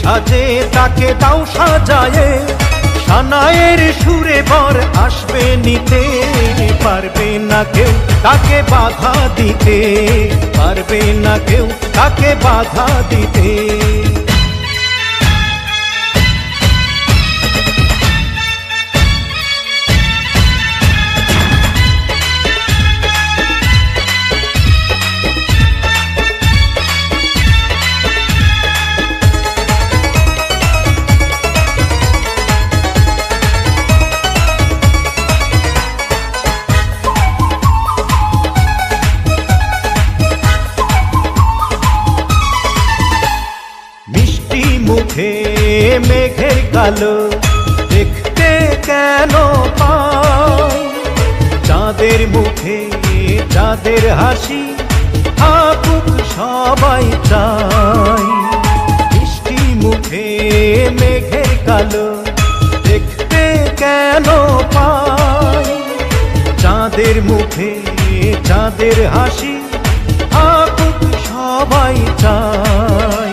সাজে তাকে দাও সাজায়ে, সানায়ের সুরে বর আসবে নিতে। পারবে না কেউ তাকে বাধা দিতে, পারবে না কেউ তাকে বাধা দিতে। মুখে মেঘের কালো দেখতে কেন পাই, চাঁদের মুখে চাঁদের হাসি থাকুক সবাই চাই। মিষ্টি মুখে মেঘের কালো দেখতে কেন পাই, চাঁদের মুখে চাঁদের হাসি থাকুক সবাই চাই।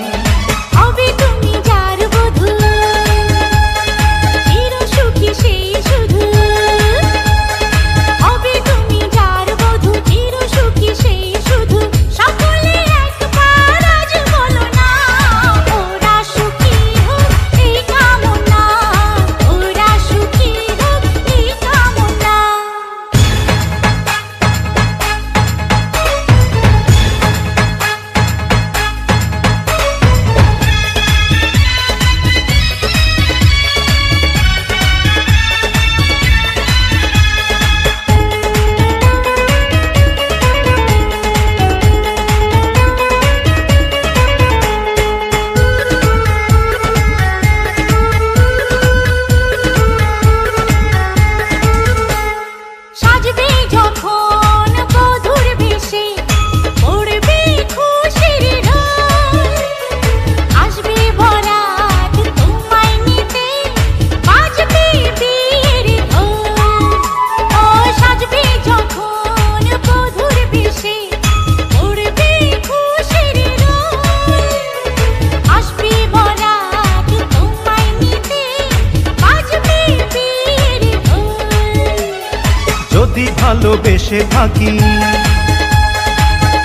যদি ভালোবেসে থাকি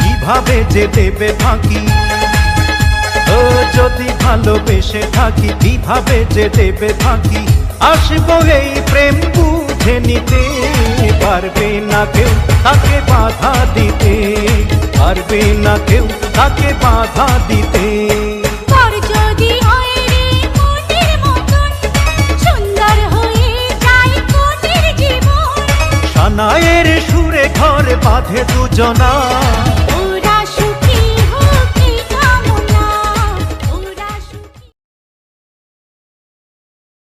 কিভাবে যে দেবে ফাঁকি, ও যদি ভালোবেসে থাকি কিভাবে যে দেবে ফাঁকি। আসবো এই প্রেম বুঝে নিতে, পারবে না কেউ তাকে বাধা দিতে, পারবে না কেউ তাকে বাধা দিতে। সানায়ের সুরে ঘর বাঁধে দুজনা।